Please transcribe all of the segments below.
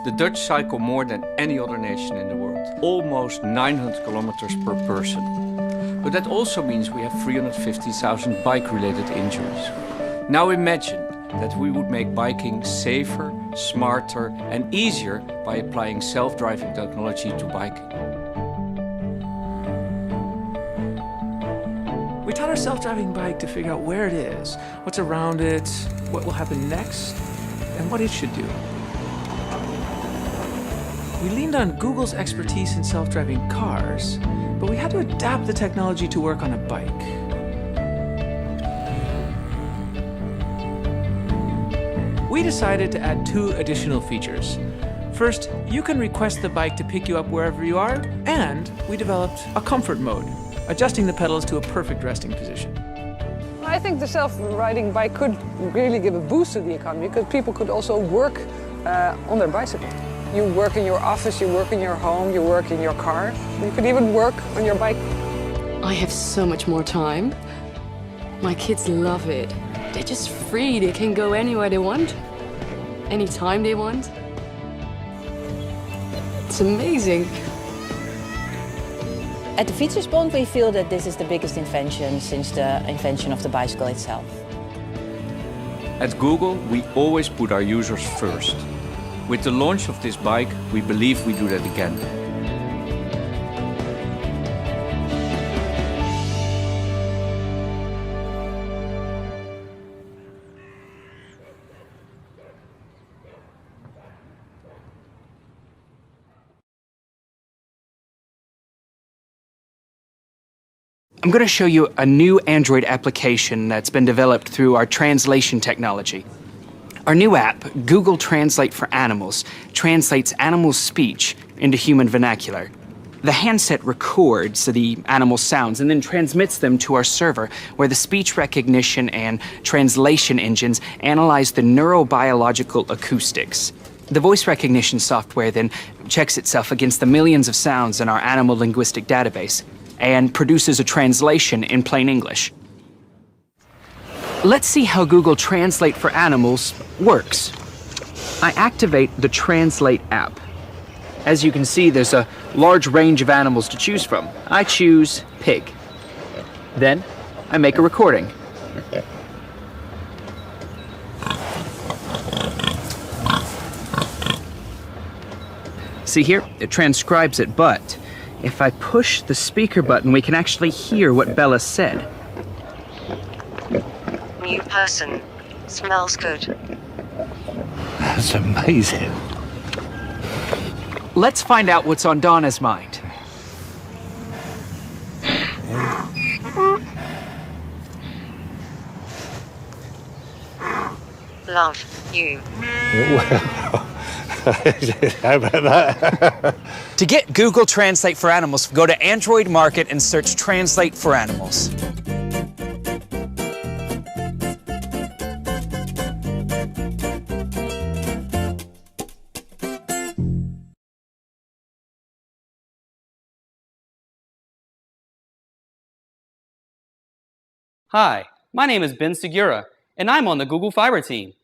The Dutch cycle more than any other nation in the world, almost 900 kilometers per person. But that also means we have 350,000 bike-related injuries. Now imagine that we would make biking safer, smarter and easier by applying self-driving technology to biking. We taught our self-driving bike to figure out where it is, what's around it, what will happen next, and what it should do. We leaned on Google's expertise in self-driving cars, but we had to adapt the technology to work on a bike. We decided to add 2 additional features. First, you can request the bike to pick you up wherever you are, and we developed a comfort mode, adjusting the pedals to a perfect resting position. I think the self-riding bike could really give a boost to the economy because people could also work on their bicycle. You work in your office, you work in your home, you work in your car. You could even work on your bike. I have so much more time. My kids love it. They're just free. They can go anywhere they want, anytime they want. It's amazing. At the Fietsersbond, we feel that this is the biggest invention since the invention of the bicycle itself. At Google, we always put our users first. With the launch of this bike, we believe we do that again. I'm going to show you a new Android application that's been developed through our translation technology. Our new app, Google Translate for Animals, translates animal speech into human vernacular. The handset records the animal sounds and then transmits them to our server, where the speech recognition and translation engines analyze the neurobiological acoustics. The voice recognition software then checks itself against the millions of sounds in our animal linguistic database and produces a translation in plain English. Let's see how Google Translate for Animals works. I activate the Translate app. As you can see, there's a large range of animals to choose from. I choose pig. Then I make a recording. See here, it transcribes it, but if I push the speaker button, we can actually hear what Bella said. New person. Smells good. That's amazing. Let's find out what's on Donna's mind. Love you. How about that? To get Google Translate for Animals, go to Android Market and search Translate for Animals. Hi, my name is Ben Segura, and I'm on the Google Fiber team.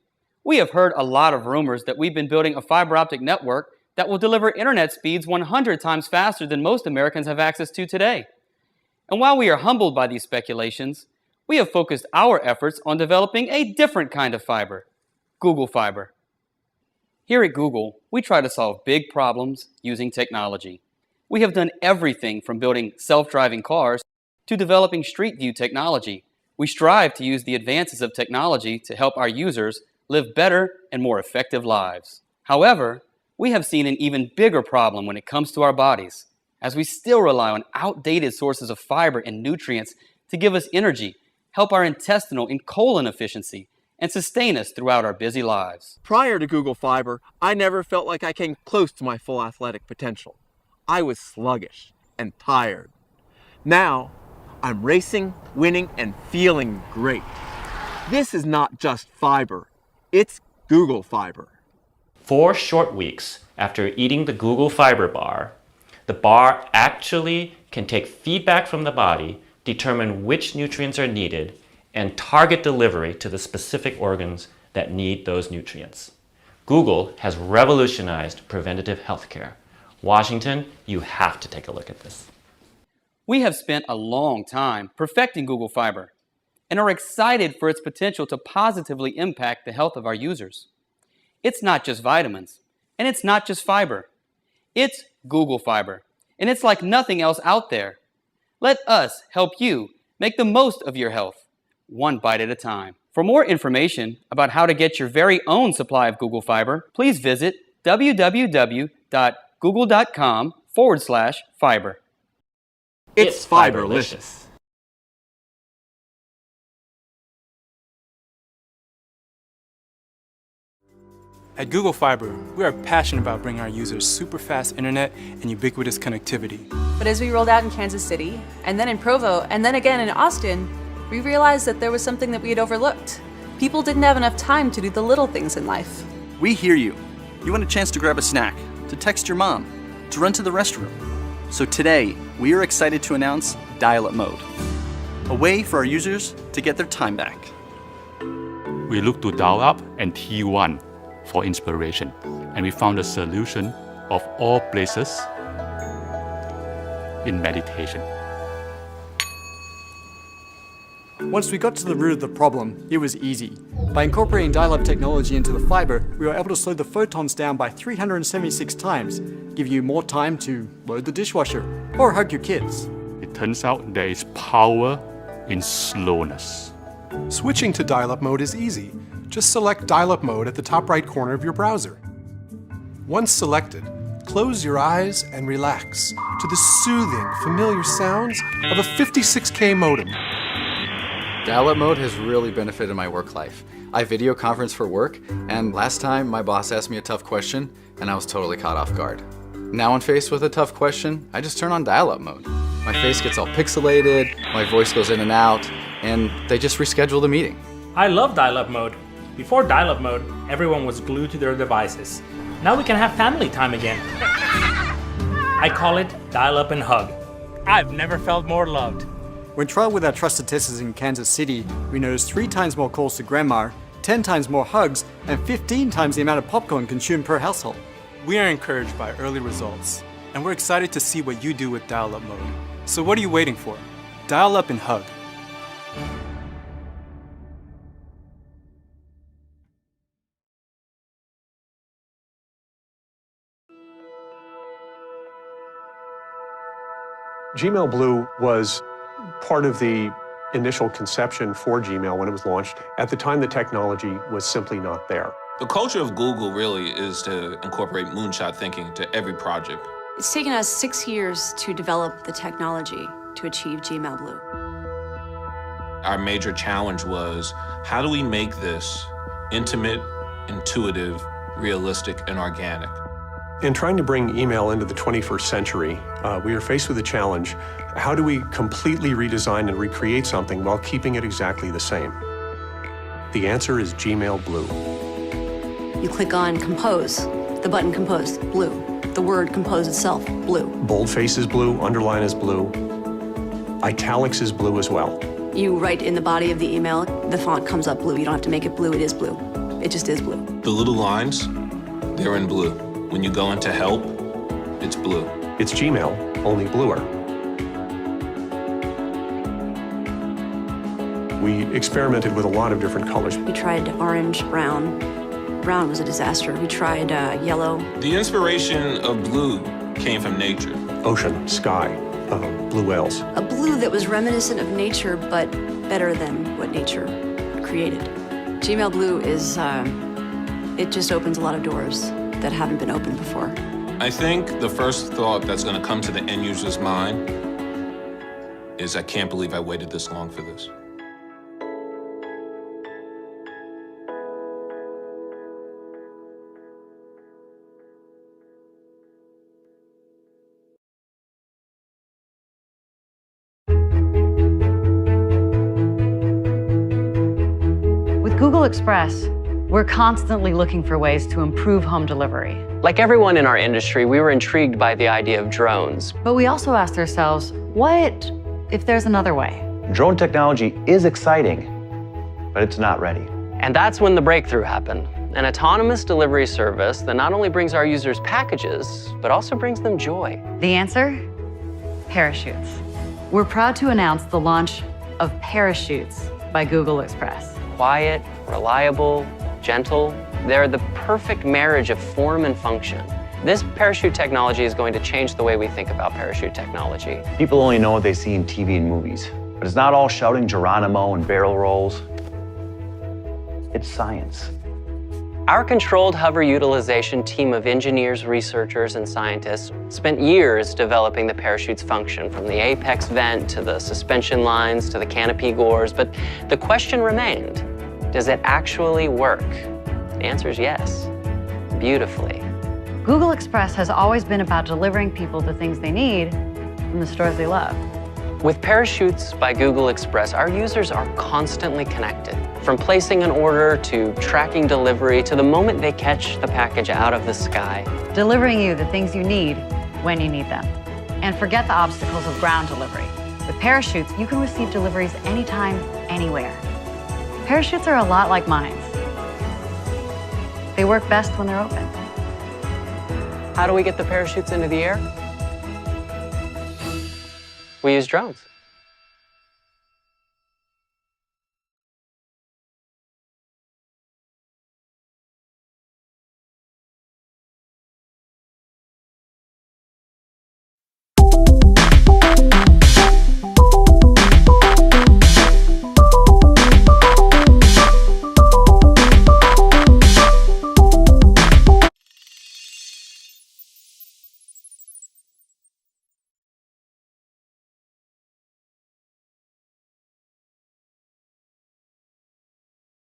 We have heard a lot of rumors that we've been building a fiber optic network that will deliver internet speeds 100 times faster than most Americans have access to today. And while we are humbled by these speculations, we have focused our efforts on developing a different kind of fiber, Google Fiber. Here at Google, we try to solve big problems using technology. We have done everything from building self-driving cars to developing Street View technology. We strive to use the advances of technology to help our users live better and more effective lives. However, we have seen an even bigger problem when it comes to our bodies, as we still rely on outdated sources of fiber and nutrients to give us energy, help our intestinal and colon efficiency, and sustain us throughout our busy lives. Prior to Google Fiber, I never felt like I came close to my full athletic potential. I was sluggish and tired. Now, I'm racing, winning, and feeling great. This is not just fiber, it's Google Fiber. 4 short weeks after eating the Google Fiber bar, the bar actually can take feedback from the body, determine which nutrients are needed, and target delivery to the specific organs that need those nutrients. Google has revolutionized preventative healthcare. Washington, you have to take a look at this. We have spent a long time perfecting Google Fiber and are excited for its potential to positively impact the health of our users. It's not just vitamins, and it's not just fiber. It's Google Fiber, and it's like nothing else out there. Let us help you make the most of your health, one bite at a time. For more information about how to get your very own supply of Google Fiber, please visit www.google.com/fiber. It's Fiberlicious. At Google Fiber, we are passionate about bringing our users super fast internet and ubiquitous connectivity. But as we rolled out in Kansas City, and then in Provo, and then again in Austin, we realized that there was something that we had overlooked. People didn't have enough time to do the little things in life. We hear you. You want a chance to grab a snack, to text your mom, to run to the restroom. So today, we are excited to announce Dial-Up Mode, a way for our users to get their time back. We looked to Dial-Up and T1 for inspiration, and we found a solution of all places in meditation. Once we got to the root of the problem, it was easy. By incorporating dial-up technology into the fiber, we were able to slow the photons down by 376 times, giving you more time to load the dishwasher or hug your kids. It turns out there is power in slowness. Switching to dial-up mode is easy. Just select dial-up mode at the top right corner of your browser. Once selected, close your eyes and relax to the soothing, familiar sounds of a 56K modem. Dial-Up Mode has really benefited my work life. I video conference for work, and last time my boss asked me a tough question, and I was totally caught off guard. Now when faced with a tough question, I just turn on Dial-Up Mode. My face gets all pixelated, my voice goes in and out, and they just reschedule the meeting. I love Dial-Up Mode. Before Dial-Up Mode, everyone was glued to their devices. Now we can have family time again. I call it Dial-Up and Hug. I've never felt more loved. When trialed with our trusted testers in Kansas City, we noticed 3 times more calls to grandma, 10 times more hugs, and 15 times the amount of popcorn consumed per household. We are encouraged by early results, and we're excited to see what you do with Dial-Up Mode. So what are you waiting for? Dial up and hug. Gmail Blue was part of the initial conception for Gmail when it was launched. At the time, the technology was simply not there. The culture of Google really is to incorporate moonshot thinking to every project. It's taken us 6 years to develop the technology to achieve Gmail Blue. Our major challenge was, how do we make this intimate, intuitive, realistic, and organic? In trying to bring email into the 21st century, we are faced with a challenge. How do we completely redesign and recreate something while keeping it exactly the same? The answer is Gmail Blue. You click on Compose, the button Compose, blue. The word Compose itself, blue. Boldface is blue, underline is blue. Italics is blue as well. You write in the body of the email, the font comes up blue. You don't have to make it blue, it is blue. It just is blue. The little lines, they're in blue. When you go into help, it's blue. It's Gmail, only bluer. We experimented with a lot of different colors. We tried orange, brown. Brown was a disaster. We tried yellow. The inspiration of blue came from nature. Ocean, sky, blue whales. A blue that was reminiscent of nature, but better than what nature created. Gmail Blue is, it just opens a lot of doors that haven't been opened before. I think the first thought that's going to come to the end user's mind is, I can't believe I waited this long for this. With Google Express, we're constantly looking for ways to improve home delivery. Like everyone in our industry, we were intrigued by the idea of drones. But we also asked ourselves, what if there's another way? Drone technology is exciting, but it's not ready. And that's when the breakthrough happened. an autonomous delivery service that not only brings our users packages, but also brings them joy. The answer? Parachutes. We're proud to announce the launch of Parachutes by Google Express. Quiet, reliable, gentle, they're the perfect marriage of form and function. This parachute technology is going to change the way we think about parachute technology. People only know what they see in TV and movies, but it's not all shouting Geronimo and barrel rolls. It's science. Our controlled hover utilization team of engineers, researchers, and scientists spent years developing the parachute's function, from the apex vent to the suspension lines to the canopy gores, but the question remained, does it actually work? The answer is yes, beautifully. Google Express has always been about delivering people the things they need from the stores they love. With Parachutes by Google Express, our users are constantly connected. From placing an order to tracking delivery to the moment they catch the package out of the sky. Delivering you the things you need when you need them. And forget the obstacles of ground delivery. With Parachutes, you can receive deliveries anytime, anywhere. Parachutes are a lot like mines. They work best when they're open. How do we get the parachutes into the air? We use drones.